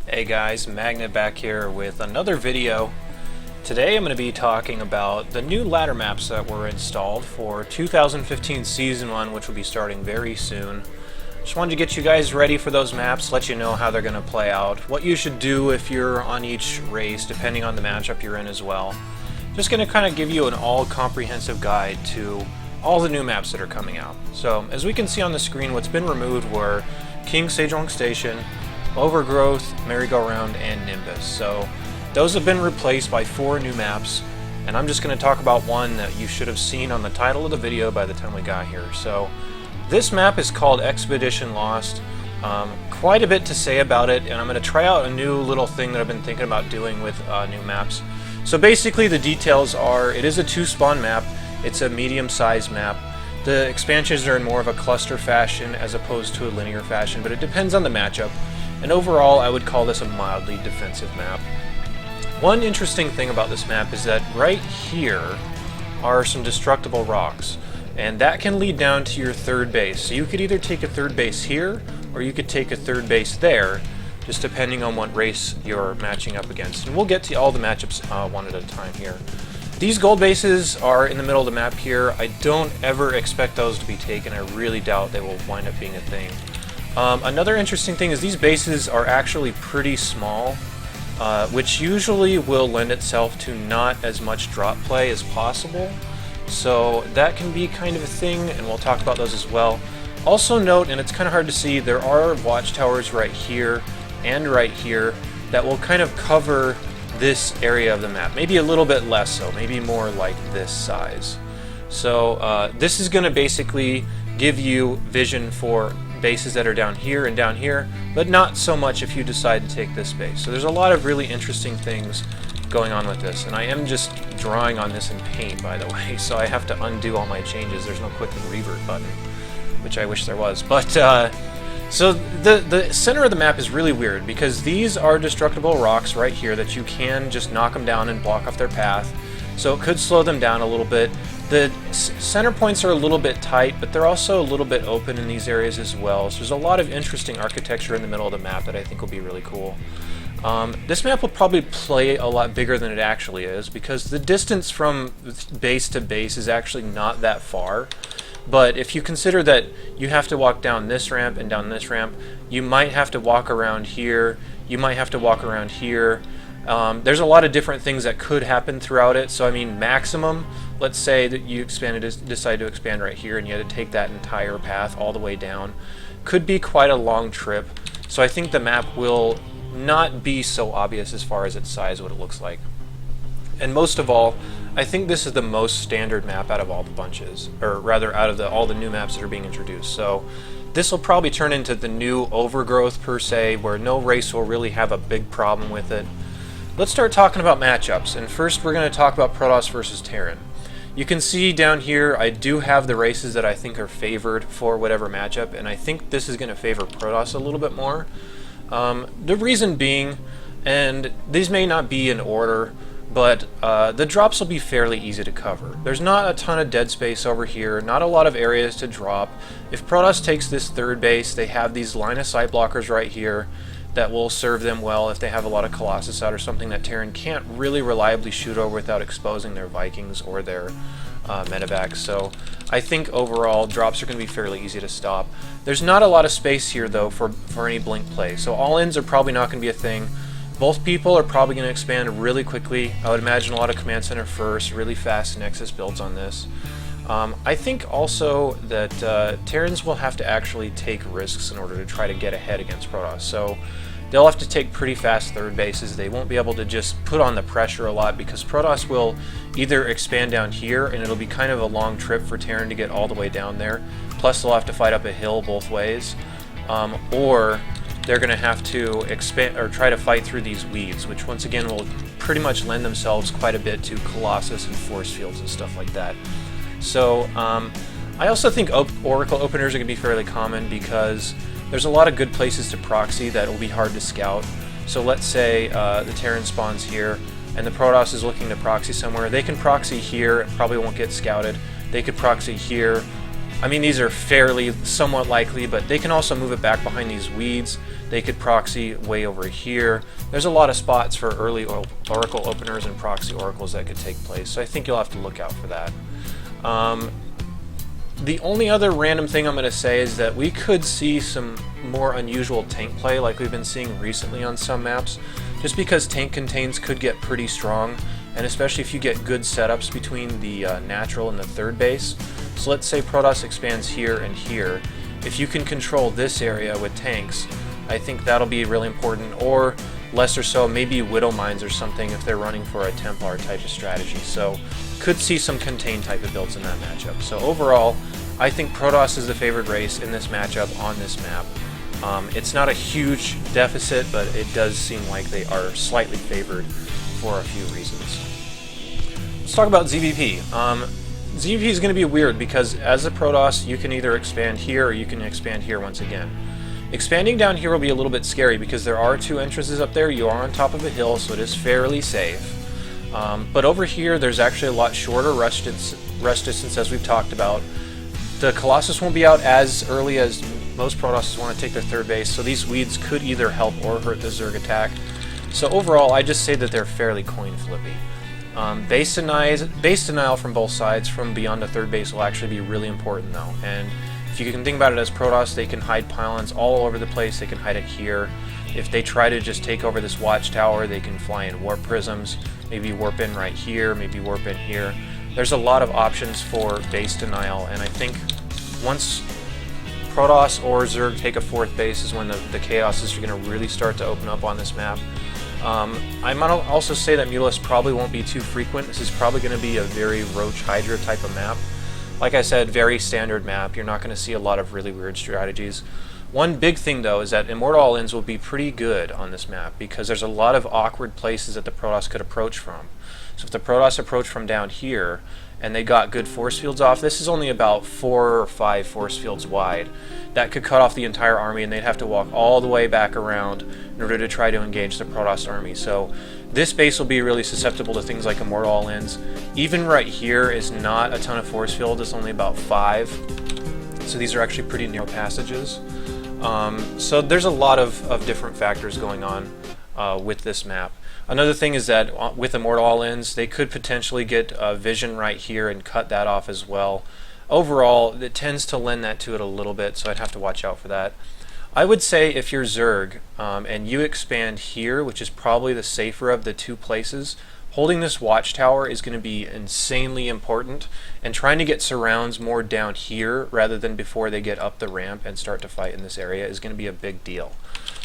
Hey guys, Magnet back here with another video. Today I'm going to be talking about the new ladder maps that were installed for 2015 Season 1, which will be starting very soon. Just wanted to get you guys ready for those maps, let you know how they're going to play out, what you should do if you're on each race, depending on the matchup you're in as well. Just going to kind of give you an all-comprehensive guide to all the new maps that are coming out. So, as we can see on the screen, what's been removed were King Sejong Station, Overgrowth, Merry-Go-Round, and Nimbus. So those have been replaced by 4 new maps, and I'm just going to talk about one that you should have seen on the title of the video by the time we got here. So this map is called Expedition Lost. Quite a bit to say about it, and I'm going to try out a new little thing that I've been thinking about doing with new maps. So basically the details are, it is a 2-spawn map, it's a medium-sized map. The expansions are in more of a cluster fashion as opposed to a linear fashion, but it depends on the matchup. And overall, I would call this a mildly defensive map. One interesting thing about this map is that right here are some destructible rocks, and that can lead down to your third base. So you could either take a third base here, or you could take a third base there, just depending on what race you're matching up against. And we'll get to all the matchups one at a time here. These gold bases are in the middle of the map here. I don't ever expect those to be taken. I really doubt they will wind up being a thing. Another interesting thing is these bases are actually pretty small, which usually will lend itself to not as much drop play as possible. So that can be kind of a thing, and we'll talk about those as well. Also note, and it's kind of hard to see, there are watchtowers right here and right here that will kind of cover this area of the map. Maybe a little bit less so, maybe more like this size. So this is going to basically give you vision for bases that are down here, but not so much if you decide to take this base. So there's a lot of really interesting things going on with this, and I am just drawing on this in paint, by the way, so I have to undo all my changes. There's no quick revert button, which I wish there was. But so the center of the map is really weird because these are destructible rocks right here that you can just knock them down and block off their path, so it could slow them down a little bit. The center points are a little bit tight, but they're also a little bit open in these areas as well. So there's a lot of interesting architecture in the middle of the map that I think will be really cool. This map will probably play a lot bigger than it actually is because the distance from base to base is actually not that far. But if you consider that you have to walk down this ramp and down this ramp, you might have to walk around here, you might have to walk around here. There's a lot of different things that could happen throughout it. So I mean, maximum, let's say that you decide to expand right here and you had to take that entire path all the way down, could be quite a long trip. So I think the map will not be so obvious as far as its size, what it looks like. And most of all, I think this is the most standard map out of all the bunches, or rather out of all the new maps that are being introduced. So this will probably turn into the new Overgrowth per se, where no race will really have a big problem with it. Let's start talking about matchups, and first we're going to talk about Protoss versus Terran. You can see down here I do have the races that I think are favored for whatever matchup, and I think this is going to favor Protoss a little bit more. The reason being, and these may not be in order, but the drops will be fairly easy to cover. There's not a ton of dead space over here, not a lot of areas to drop. If Protoss takes this third base, they have these line of sight blockers right here that will serve them well if they have a lot of Colossus out or something that Terran can't really reliably shoot over without exposing their Vikings or their medevacs. So I think overall drops are going to be fairly easy to stop. There's not a lot of space here though for any blink play, so all-ins are probably not going to be a thing. Both people are probably going to expand really quickly. I would imagine a lot of command center first, really fast Nexus builds on this. I think also that Terrans will have to actually take risks in order to try to get ahead against Protoss. So they'll have to take pretty fast third bases. They won't be able to just put on the pressure a lot because Protoss will either expand down here and it'll be kind of a long trip for Terran to get all the way down there. Plus they'll have to fight up a hill both ways. Or they're going to have to expand or try to fight through these weeds, which once again will pretty much lend themselves quite a bit to Colossus and force fields and stuff like that. So I also think Oracle openers are going to be fairly common because there's a lot of good places to proxy that will be hard to scout. So let's say the Terran spawns here and the Protoss is looking to proxy somewhere. They can proxy here, it probably won't get scouted. They could proxy here, I mean, these are fairly somewhat likely, but they can also move it back behind these weeds. They could proxy way over here. There's a lot of spots for early oracle openers and proxy oracles that could take place, so I think you'll have to look out for that. The only other random thing I'm going to say is that we could see some more unusual tank play like we've been seeing recently on some maps, just because tank contains could get pretty strong, and especially if you get good setups between the natural and the third base. So let's say Protoss expands here and here. If you can control this area with tanks, I think that'll be really important, or less or so, maybe Widow Mines or something if they're running for a Templar type of strategy. So could see some contain type of builds in that matchup. So overall, I think Protoss is the favored race in this matchup on this map. It's not a huge deficit, but it does seem like they are slightly favored for a few reasons. Let's talk about ZVP. ZVP is going to be weird because as a Protoss, you can either expand here or you can expand here once again. Expanding down here will be a little bit scary because there are two entrances up there. You are on top of a hill, so it is fairly safe. But over here, there's actually a lot shorter rush distance, as we've talked about. The Colossus won't be out as early as most Protosses want to take their third base, so these weeds could either help or hurt the Zerg attack. So overall, I just say that they're fairly coin flippy. Base denial from both sides from beyond the third base will actually be really important though, and if you can think about it as Protoss, they can hide pylons all over the place. They can hide it here. If they try to just take over this watchtower, they can fly in warp prisms, maybe warp in right here, maybe warp in here. There's a lot of options for base denial, and I think once Protoss or Zerg take a fourth base is when the chaoses are going to really start to open up on this map. I might also say that Mutalisk probably won't be too frequent. This is probably going to be a very Roach Hydra type of map. Like I said, very standard map. You're not going to see a lot of really weird strategies. One big thing though is that Immortal All-Ins will be pretty good on this map because there's a lot of awkward places that the Protoss could approach from. So if the Protoss approach from down here and they got good force fields off, this is only about 4 or 5 force fields wide. That could cut off the entire army and they'd have to walk all the way back around in order to try to engage the Protoss army. So this base will be really susceptible to things like Immortal All-Ins. Even right here is not a ton of force field, it's only about 5. So these are actually pretty narrow passages. So there's a lot of different factors going on with this map. Another thing is that with Immortal All-Ins, they could potentially get a vision right here and cut that off as well. Overall, it tends to lend that to it a little bit, so I'd have to watch out for that. I would say if you're Zerg and you expand here, which is probably the safer of the two places, holding this watchtower is going to be insanely important, and trying to get surrounds more down here rather than before they get up the ramp and start to fight in this area is going to be a big deal.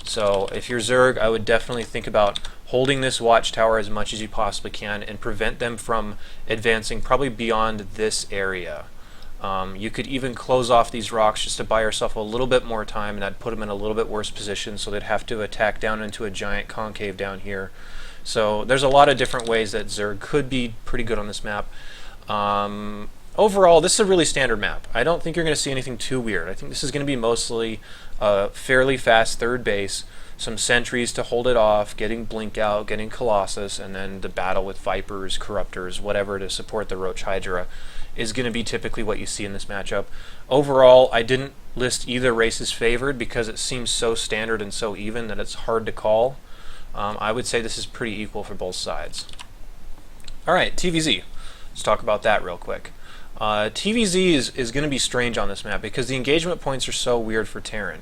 So if you're Zerg, I would definitely think about holding this watchtower as much as you possibly can and prevent them from advancing probably beyond this area. You could even close off these rocks just to buy yourself a little bit more time, and that'd put them in a little bit worse position, so they'd have to attack down into a giant concave down here. So there's a lot of different ways that Zerg could be pretty good on this map. Overall, this is a really standard map. I don't think you're going to see anything too weird. I think this is going to be mostly a fairly fast third base, some sentries to hold it off, getting Blink out, getting Colossus, and then the battle with Vipers, Corruptors, whatever to support the Roach Hydra is going to be typically what you see in this matchup. Overall, I didn't list either race as favored because it seems so standard and so even that it's hard to call. I would say this is pretty equal for both sides. Alright, TVZ. Let's talk about that real quick. TVZ is going to be strange on this map because the engagement points are so weird for Terran.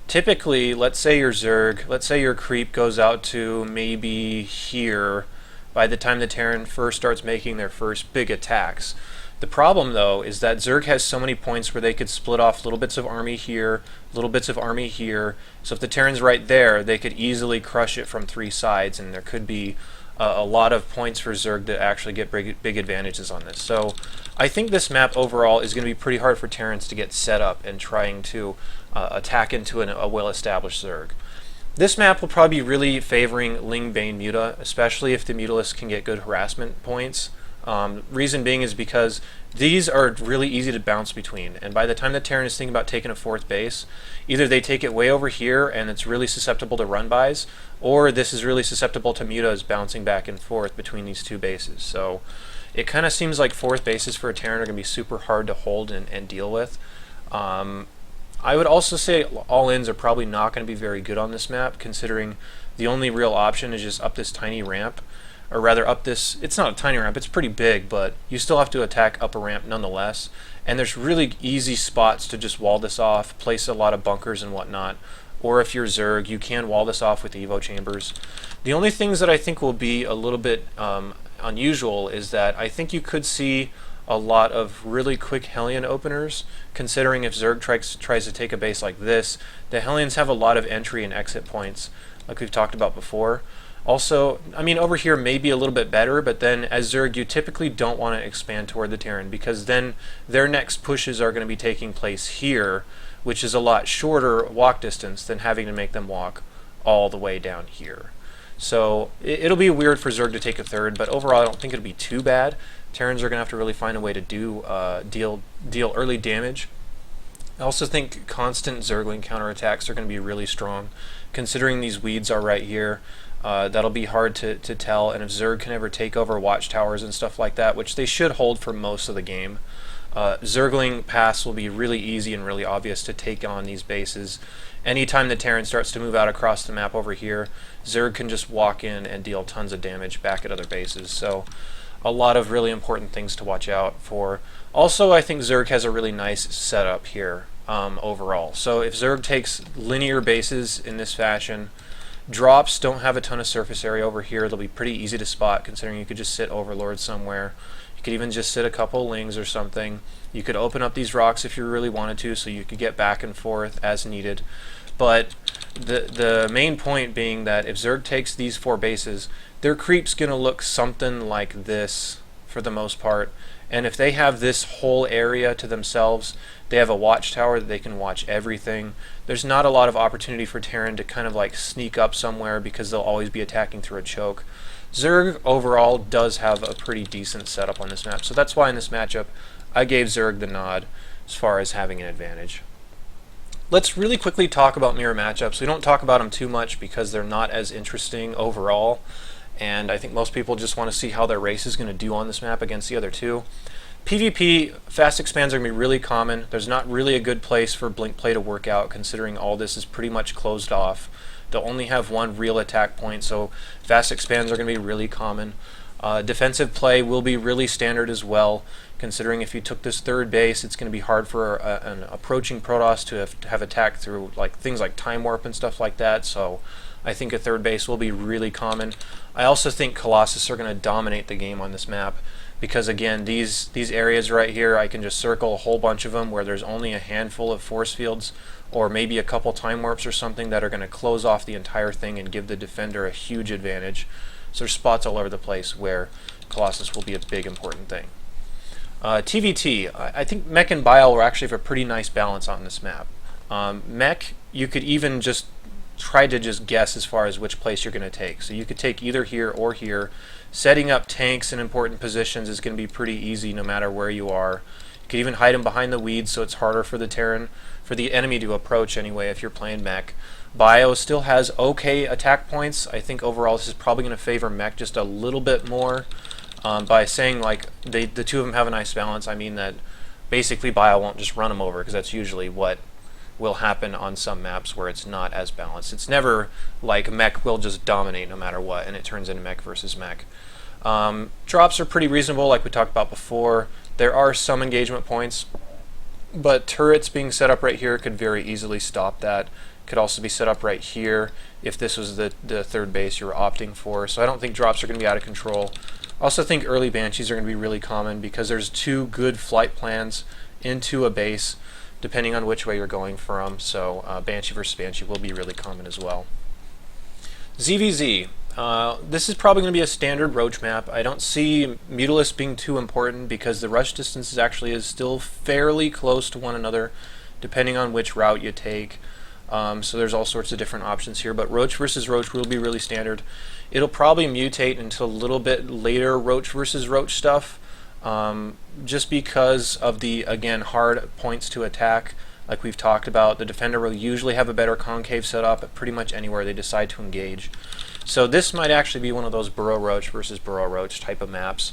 Typically, let's say your Zerg, let's say your creep goes out to maybe here by the time the Terran first starts making their first big attacks. The problem though is that Zerg has so many points where they could split off little bits of army here, little bits of army here, so if the Terran's right there, they could easily crush it from 3 sides, and there could be a lot of points for Zerg to actually get big advantages on this. So I think this map overall is going to be pretty hard for Terrans to get set up and trying to attack into a well-established Zerg. This map will probably be really favoring Ling Bane Muta, especially if the Mutalisk can get good harassment points. Reason being is because these are really easy to bounce between, and by the time the Terran is thinking about taking a 4th base, either they take it way over here and it's really susceptible to run-bys, or this is really susceptible to Mutas bouncing back and forth between these two bases. So it kind of seems like fourth bases for a Terran are going to be super hard to hold and deal with. I would also say all-ins are probably not going to be very good on this map, considering the only real option is just up this tiny ramp, or rather up this, it's not a tiny ramp, it's pretty big, but you still have to attack up a ramp nonetheless, and there's really easy spots to just wall this off, place a lot of bunkers and whatnot, or if you're Zerg, you can wall this off with Evo chambers. The only things that I think will be a little bit unusual is that I think you could see a lot of really quick Hellion openers, considering if Zerg tries to take a base like this, the Hellions have a lot of entry and exit points, like we've talked about before. Also, I mean, over here may be a little bit better, but then as Zerg, you typically don't want to expand toward the Terran, because then their next pushes are going to be taking place here, which is a lot shorter walk distance than having to make them walk all the way down here. So it'll be weird for Zerg to take a third, but overall I don't think it'll be too bad. Terrans are going to have to really find a way to deal early damage. I also think constant Zergling counterattacks are going to be really strong, considering these weeds are right here. That'll be hard to tell, and if Zerg can ever take over watchtowers and stuff like that, which they should hold for most of the game, Zergling paths will be really easy and really obvious to take on these bases. Anytime the Terran starts to move out across the map over here, Zerg can just walk in and deal tons of damage back at other bases. So a lot of really important things to watch out for. Also, I think Zerg has a really nice setup here overall. So if Zerg takes linear bases in this fashion, drops don't have a ton of surface area over here. They'll be pretty easy to spot, considering you could just sit Overlord somewhere. You could even just sit a couple Lings or something. You could open up these rocks if you really wanted to, so you could get back and forth as needed. But the main point being that if Zerg takes these 4 bases, their creep's going to look something like this for the most part. And if they have this whole area to themselves, they have a watchtower that they can watch everything. There's not a lot of opportunity for Terran to kind of like sneak up somewhere, because they'll always be attacking through a choke. Zerg overall does have a pretty decent setup on this map, so that's why in this matchup I gave Zerg the nod as far as having an advantage. Let's really quickly talk about mirror matchups. We don't talk about them too much because they're not as interesting overall, and I think most people just want to see how their race is going to do on this map against the other two. PvP, fast expands are going to be really common. There's not really a good place for blink play to work out, considering all this is pretty much closed off. They'll only have one real attack point, so fast expands are going to be really common. Defensive play will be really standard as well, considering if you took this third base, it's going to be hard for an approaching Protoss to have attacked through like things like Time Warp and stuff like that, so I think a third base will be really common. I also think Colossus are going to dominate the game on this map, because again, these areas right here, I can just circle a whole bunch of them where there's only a handful of force fields, or maybe a couple Time Warps or something that are going to close off the entire thing and give the defender a huge advantage. So there's spots all over the place where Colossus will be a big important thing. TVT, I think Mech and Bile will actually have a pretty nice balance on this map. Mech, you could even just try to just guess as far as which place you're going to take. So you could take either here or here. Setting up tanks in important positions is going to be pretty easy no matter where you are. You could even hide them behind the weeds, so it's harder for the Terran, for the enemy to approach anyway if you're playing Mech. Bio still has okay attack points. I think overall this is probably going to favor Mech just a little bit more. By saying like the two of them have a nice balance, I mean that basically Bio won't just run them over, because that's usually what will happen on some maps where it's not as balanced. It's never like Mech will just dominate no matter what, and it turns into Mech versus Mech. Drops are pretty reasonable, like we talked about before. There are some engagement points, but turrets being set up right here could very easily stop that. Could also be set up right here if this was the third base you were opting for. So I don't think drops are going to be out of control. I also think early Banshees are going to be really common, because there's 2 good flight plans into a base, depending on which way you're going from. So Banshee versus Banshee will be really common as well. ZVZ. This is probably going to be a standard roach map. I don't see Mutalisk being too important, because the rush distance actually is still fairly close to one another, depending on which route you take. So there's all sorts of different options here, but Roach versus Roach will be really standard. It'll probably mutate into a little bit later Roach versus Roach stuff, just because of the, again, hard points to attack. Like we've talked about, the defender will usually have a better concave setup at pretty much anywhere they decide to engage. So this might actually be one of those Burrow Roach versus Burrow Roach type of maps.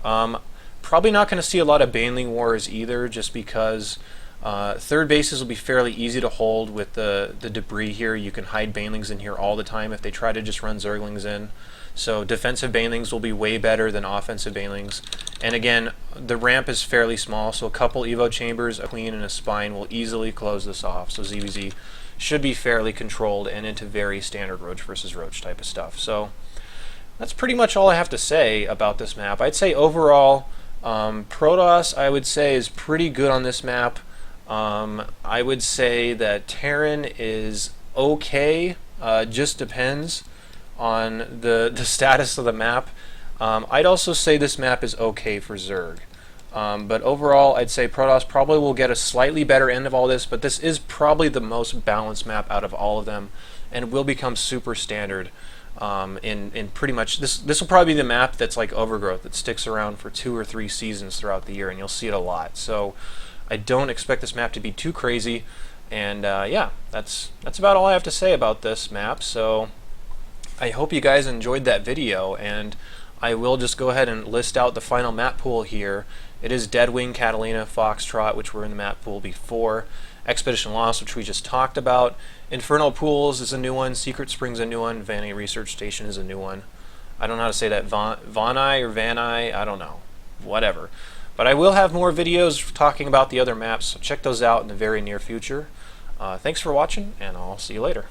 Probably not going to see a lot of Baneling Wars either, just because third bases will be fairly easy to hold with the debris here. You can hide Banelings in here all the time if they try to just run Zerglings in. So defensive Banelings will be way better than offensive Banelings. And again, the ramp is fairly small, so a couple Evo Chambers, a Queen, and a Spine will easily close this off. So ZVZ should be fairly controlled and into very standard Roach versus Roach type of stuff. So that's pretty much all I have to say about this map. I'd say overall, Protoss, I would say, is pretty good on this map. I would say that Terran is okay, just depends on the status of the map. I'd also say this map is okay for Zerg. But overall, I'd say Protoss probably will get a slightly better end of all this, but this is probably the most balanced map out of all of them, and will become super standard in pretty much... This will probably be the map that's like Overgrowth, that sticks around for 2 or 3 seasons throughout the year, and you'll see it a lot. So I don't expect this map to be too crazy, and yeah, that's about all I have to say about this map. So I hope you guys enjoyed that video, and I will just go ahead and list out the final map pool here. It is Deadwing, Catalina, Foxtrot, which were in the map pool before, Expedition Lost, which we just talked about, Infernal Pools is a new one, Secret Springs a new one, Vanny Research Station is a new one. I don't know how to say that, Vanai or Vanai, I don't know, whatever. But I will have more videos talking about the other maps, so check those out in the very near future. Thanks for watching, and I'll see you later.